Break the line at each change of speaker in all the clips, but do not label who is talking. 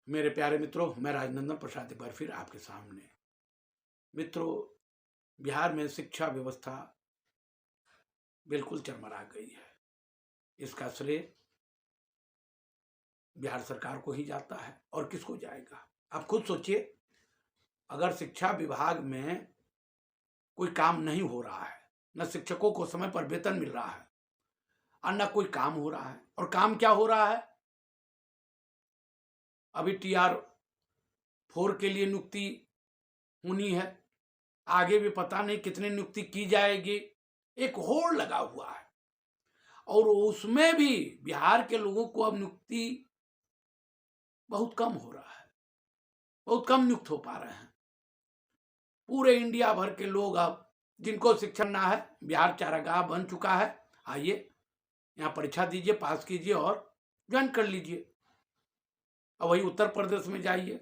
मेरे प्यारे मित्रों, मैं राजनंदन प्रसाद एक बार फिर आपके सामने। मित्रों, बिहार में शिक्षा व्यवस्था बिल्कुल चरमरा गई है। इसका श्रेय बिहार सरकार को ही जाता है और किसको जाएगा? आप खुद सोचिए, अगर शिक्षा विभाग में कोई काम नहीं हो रहा है, न शिक्षकों को समय पर वेतन मिल रहा है और न कोई काम हो रहा है, और काम क्या हो रहा है? अभी TR4 के लिए नियुक्ति होनी है, आगे भी पता नहीं कितनी नियुक्ति की जाएगी। एक होड़ लगा हुआ है और उसमें भी बिहार के लोगों को अब नियुक्ति बहुत कम हो रहा है, बहुत कम नियुक्त हो पा रहे हैं। पूरे इंडिया भर के लोग अब जिनको शिक्षा ना है, बिहार चारागाह बन चुका है। आइए यहाँ परीक्षा दीजिए, पास कीजिए और ज्वाइन कर लीजिए। अब वही उत्तर प्रदेश में जाइए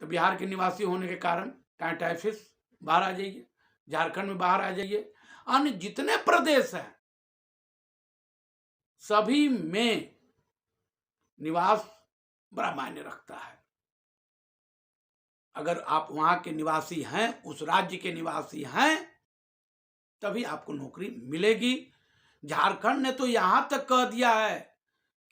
तो बिहार के निवासी होने के कारण टाइफिस बाहर आ जाइए, झारखंड में बाहर आ जाइए, अन्य जितने प्रदेश हैं सभी में निवास बड़ा मायने रखता है। अगर आप वहां के निवासी हैं, उस राज्य के निवासी हैं, तभी आपको नौकरी मिलेगी। झारखंड ने तो यहां तक कह दिया है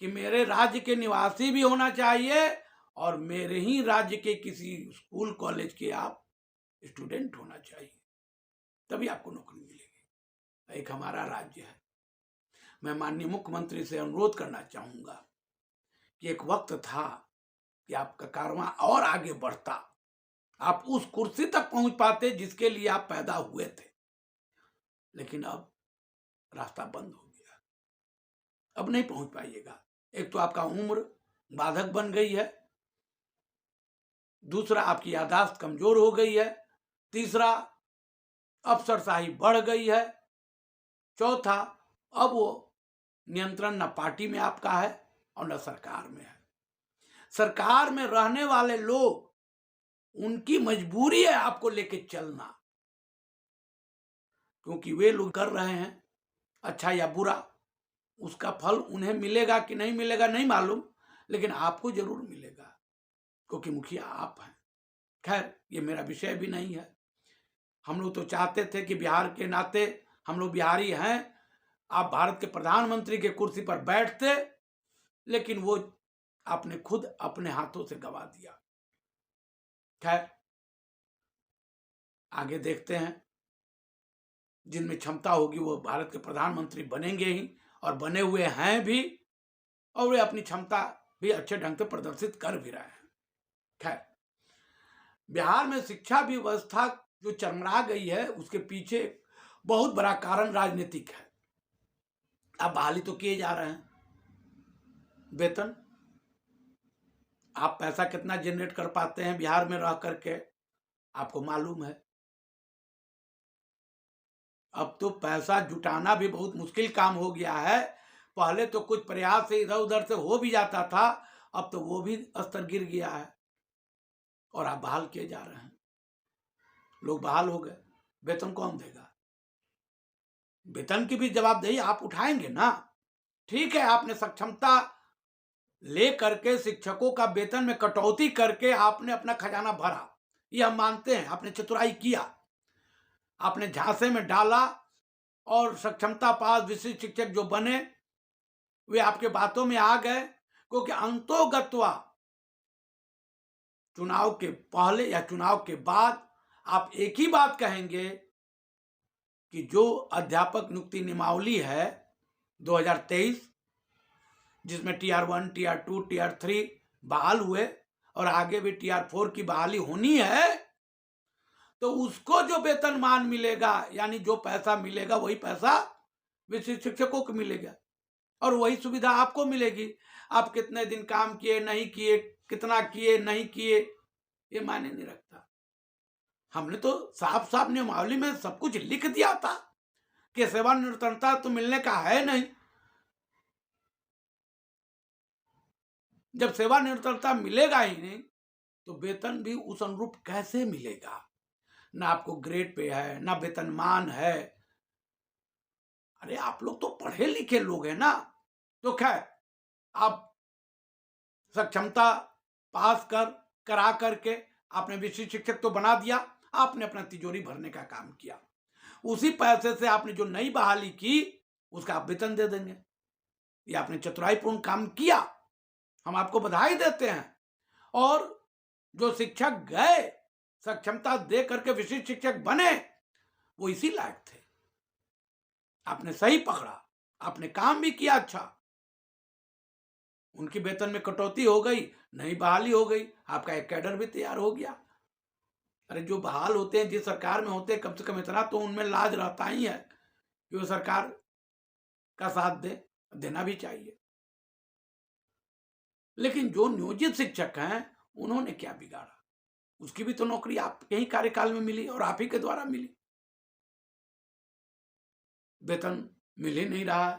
कि मेरे राज्य के निवासी भी होना चाहिए और मेरे ही राज्य के किसी स्कूल कॉलेज के आप स्टूडेंट होना चाहिए, तभी आपको नौकरी मिलेगी। एक हमारा राज्य है। मैं माननीय मुख्यमंत्री से अनुरोध करना चाहूंगा कि एक वक्त था कि आपका कारवां और आगे बढ़ता, आप उस कुर्सी तक पहुंच पाते जिसके लिए आप पैदा हुए थे, लेकिन अब रास्ता बंद हो गया, अब नहीं पहुंच पाइएगा। एक तो आपका उम्र बाधक बन गई है, दूसरा आपकी याददाश्त कमजोर हो गई है, तीसरा अफसरशाही बढ़ गई है, चौथा अब वो नियंत्रण न पार्टी में आपका है और न सरकार में है। सरकार में रहने वाले लोग, उनकी मजबूरी है आपको लेके चलना, क्योंकि वे लोग कर रहे हैं अच्छा या बुरा, उसका फल उन्हें मिलेगा कि नहीं मिलेगा नहीं मालूम, लेकिन आपको जरूर मिलेगा, क्योंकि मुखिया आप हैं। खैर, ये मेरा विषय भी नहीं है। हम लोग तो चाहते थे कि बिहार के नाते, हम लोग बिहारी हैं, आप भारत के प्रधानमंत्री के कुर्सी पर बैठते, लेकिन वो आपने खुद अपने हाथों से गवा दिया। खैर, आगे देखते हैं, जिनमें क्षमता होगी वो भारत के प्रधानमंत्री बनेंगे ही, और बने हुए हैं भी, और वे अपनी क्षमता भी अच्छे ढंग से प्रदर्शित कर भी रहे हैं। खैर, बिहार में शिक्षा व्यवस्था जो चरमरा गई है, उसके पीछे बहुत बड़ा कारण राजनीतिक है। अब बहाली तो किए जा रहे हैं, वेतन, आप पैसा कितना जनरेट कर पाते हैं बिहार में रह करके, आपको मालूम है। अब तो पैसा जुटाना भी बहुत मुश्किल काम हो गया है। पहले तो कुछ प्रयास से इधर उधर से हो भी जाता था, अब तो वो भी स्तर गिर गया है और आप बहाल किए जा रहे हैं। लोग बहाल हो गए, वेतन कौन देगा? वेतन की भी जवाबदेही आप उठाएंगे ना। ठीक है, आपने सक्षमता ले करके शिक्षकों का वेतन में कटौती करके आपने अपना खजाना भरा, ये हम मानते हैं, आपने चतुराई किया, आपने झांसे में डाला और सक्षमता पास विशिष्ट शिक्षक जो बने वे आपके बातों में आ गए, क्योंकि अंतोगत्वा चुनाव के पहले या चुनाव के बाद आप एक ही बात कहेंगे कि जो अध्यापक नियुक्ति नियमावली है 2023, जिसमें TR1, TR2, TR3 बहाल हुए और आगे भी TR4 की बहाली होनी है, तो उसको जो वेतनमान मिलेगा, यानी जो पैसा मिलेगा, वही पैसा विशिष्ट शिक्षकों को मिलेगा और वही सुविधा आपको मिलेगी। आप कितने दिन काम किए नहीं किए, कितना किए नहीं किए, ये मायने नहीं रखता। हमने तो साफ साफ नियमावली में सब कुछ लिख दिया था कि सेवानिवृत्तता तो मिलने का है नहीं। जब सेवानिवृत्तता मिलेगा ही नहीं, तो वेतन भी उस अनुरूप कैसे मिलेगा? ना आपको ग्रेड पे है, ना वेतनमान है। अरे आप लोग तो पढ़े लिखे लोग हैं ना। तो खैर, आप सक्षमता पास करा करके आपने विशिष्ट शिक्षक तो बना दिया, आपने अपना तिजोरी भरने का काम किया। उसी पैसे से आपने जो नई बहाली की उसका आप वेतन दे देंगे। ये आपने चतुराईपूर्ण काम किया, हम आपको बधाई देते हैं। और जो शिक्षक गए, सक्षमता दे करके विशिष्ट शिक्षक बने, वो इसी लायक थे। आपने सही पकड़ा, आपने काम भी किया अच्छा। उनकी वेतन में कटौती हो गई, नई बहाली हो गई, आपका एक कैडर भी तैयार हो गया। अरे जो बहाल होते हैं, जिस सरकार में होते हैं, कम से कम इतना तो उनमें लाज रहता ही है कि वो सरकार का साथ देना भी चाहिए। लेकिन जो नियोजित शिक्षक हैं, उन्होंने क्या बिगाड़ा? उसकी भी तो नौकरी आपके ही कार्यकाल में मिली और आप ही के द्वारा मिली। वेतन मिल ही नहीं रहा है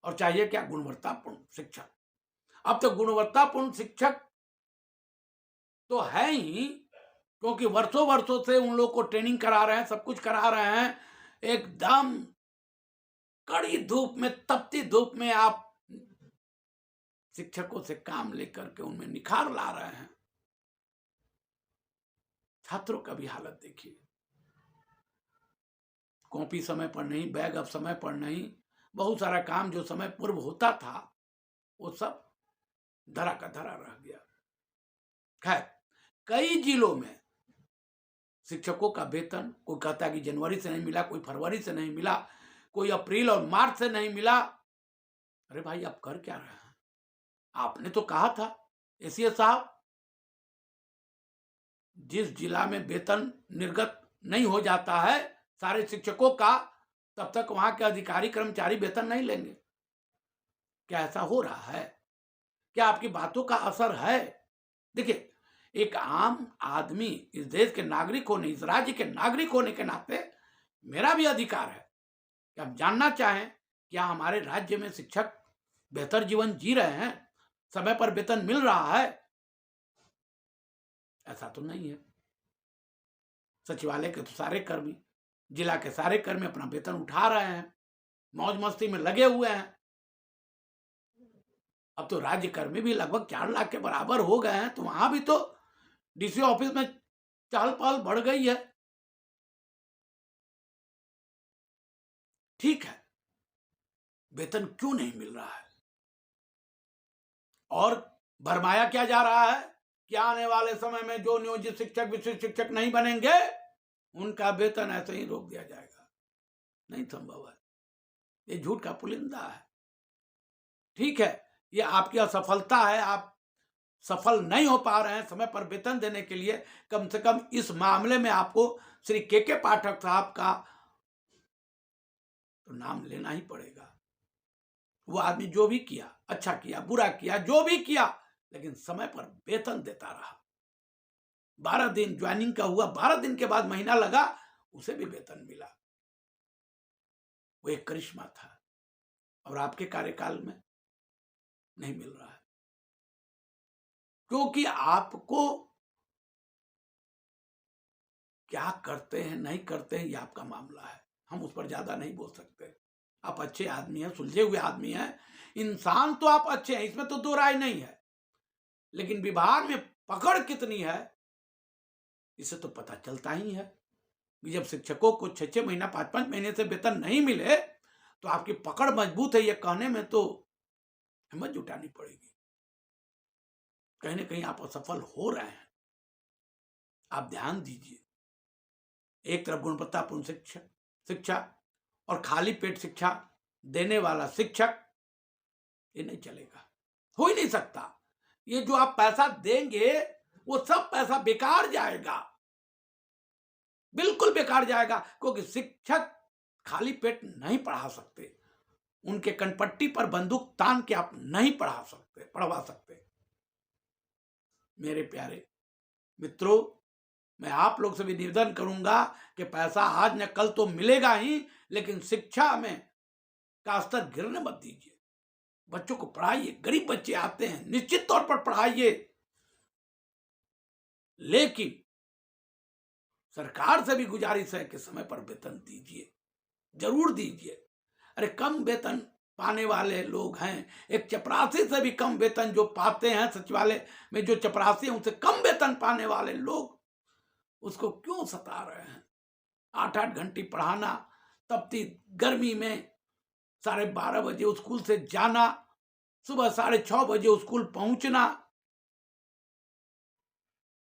और चाहिए क्या? गुणवत्तापूर्ण शिक्षक। अब तो गुणवत्तापूर्ण शिक्षक तो है ही, क्योंकि वर्षों वर्षों से उन लोग को ट्रेनिंग करा रहे हैं, सब कुछ करा रहे हैं। एकदम कड़ी धूप में, तपती धूप में आप शिक्षकों से काम लेकर के उनमें निखार ला रहे हैं। छात्रों का भी हालत देखिए, कॉपी समय पर नहीं, बैग अब समय पर नहीं, बहुत सारा काम जो समय पूर्व होता था वो सब धरा का धरा रह गया। खैर, कई जिलों में शिक्षकों का वेतन, कोई कहता है कि जनवरी से नहीं मिला, कोई फरवरी से नहीं मिला, कोई अप्रैल और मार्च से नहीं मिला। अरे भाई, आप कर क्या रहे हैं? आपने तो कहा था एसीएस साहब, जिस जिला में वेतन निर्गत नहीं हो जाता है सारे शिक्षकों का, तब तक वहां के अधिकारी कर्मचारी वेतन नहीं लेंगे। क्या ऐसा हो रहा है? क्या आपकी बातों का असर है? देखिए, एक आम आदमी, इस देश के नागरिक होने, इस राज्य के नागरिक होने के नाते मेरा भी अधिकार है कि हम जानना चाहें क्या हमारे राज्य में शिक्षक बेहतर जीवन जी रहे हैं, समय पर वेतन मिल रहा है? ऐसा तो नहीं है। सचिवालय के तो सारे कर्मी, जिला के सारे कर्मी अपना वेतन उठा रहे हैं, मौज मस्ती में लगे हुए हैं। अब तो राज्य कर्मी भी लगभग 4 लाख के बराबर हो गए हैं, तो वहां भी तो डीसी ऑफिस में चहल पहल बढ़ गई है। ठीक है, वेतन क्यों नहीं मिल रहा है? और भरमाया क्या जा रहा है कि आने वाले समय में जो नियोजित शिक्षक विशिष्ट शिक्षक नहीं बनेंगे उनका वेतन ऐसे ही रोक दिया जाएगा। नहीं संभव है, ये झूठ का पुलिंदा है। ठीक है, ये आपकी असफलता है, आप सफल नहीं हो पा रहे हैं समय पर वेतन देने के लिए। कम से कम इस मामले में आपको श्री के पाठक साहब का तो नाम लेना ही पड़ेगा। वो आदमी जो भी किया, अच्छा किया, बुरा किया, जो भी किया, लेकिन समय पर वेतन देता रहा। 12 दिन ज्वाइनिंग का हुआ, 12 दिन के बाद महीना लगा, उसे भी वेतन मिला। वो एक करिश्मा था और आपके कार्यकाल में नहीं मिल रहा है, क्योंकि आपको क्या करते हैं नहीं करते हैं ये आपका मामला है, हम उस पर ज्यादा नहीं बोल सकते। आप अच्छे आदमी हैं, सुलझे हुए आदमी हैं, इंसान तो आप अच्छे हैं, इसमें तो दो राय नहीं है। लेकिन विभाग में पकड़ कितनी है इसे तो पता चलता ही है। जब शिक्षकों को 6-6 महीना 5-5 महीने से वेतन नहीं मिले तो आपकी पकड़ मजबूत है, ये कहने में तो हिम्मत जुटानी पड़ेगी। कहीं ना कहीं आप असफल हो रहे हैं। आप ध्यान दीजिए, एक तरफ गुणवत्तापूर्ण शिक्षा और खाली पेट शिक्षा देने वाला शिक्षक, ये नहीं चलेगा, हो ही नहीं सकता। ये जो आप पैसा देंगे वो सब पैसा बेकार जाएगा, बिल्कुल बेकार जाएगा, क्योंकि शिक्षक खाली पेट नहीं पढ़ा सकते। उनके कनपट्टी पर बंदूक तान के आप नहीं पढ़वा सकते। मेरे प्यारे मित्रों, मैं आप लोग से भी निवेदन करूंगा कि पैसा आज न कल तो मिलेगा ही, लेकिन शिक्षा में का स्तर गिरने मत दीजिए। बच्चों को पढ़ाइए, गरीब बच्चे आते हैं, निश्चित तौर पर पढ़ाइए, लेकिन सरकार से भी गुजारिश है कि समय पर वेतन दीजिए, जरूर दीजिए। अरे कम वेतन पाने वाले लोग हैं, एक चपरासी से भी कम वेतन जो पाते हैं, सचिवालय में जो चपरासी हैं उनसे कम वेतन पाने वाले लोग उसको क्यों सता रहे हैं? 8-8 घंटे पढ़ाना, तपती गर्मी में 12:30 बजे स्कूल से जाना, सुबह 6:30 बजे स्कूल पहुंचना।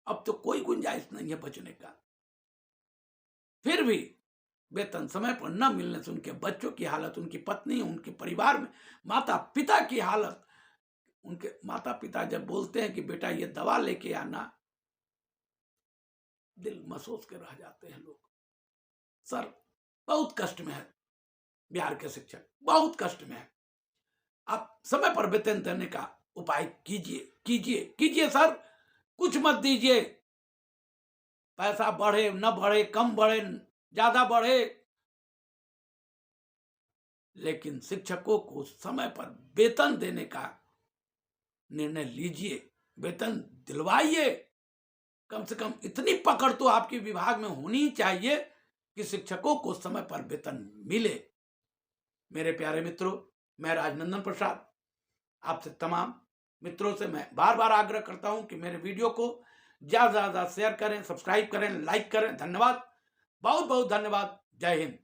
अब तो कोई गुंजाइश नहीं है बचने का। फिर भी वेतन समय पर न मिलने से उनके बच्चों की हालत, उनकी पत्नी, उनके परिवार में माता पिता की हालत, उनके माता पिता जब बोलते हैं कि बेटा ये दवा लेके आना, दिल महसूस के रह जाते हैं लोग। सर बहुत कष्ट में है बिहार के शिक्षक, बहुत कष्ट में है। आप समय पर वेतन देने का उपाय कीजिए कीजिए कीजिए सर, कुछ मत दीजिए। पैसा बढ़े न बढ़े, कम बढ़े ज्यादा बढ़े, लेकिन शिक्षकों को समय पर वेतन देने का निर्णय लीजिए, वेतन दिलवाइए। कम से कम इतनी पकड़ तो आपके विभाग में होनी चाहिए कि शिक्षकों को समय पर वेतन मिले। मेरे प्यारे मित्रों, मैं राजनंदन प्रसाद आपसे तमाम मित्रों से मैं बार बार आग्रह करता हूं कि मेरे वीडियो को ज्यादा से ज्यादा शेयर करें, सब्सक्राइब करें, लाइक करें। धन्यवाद, बहुत बहुत धन्यवाद। जय हिंद।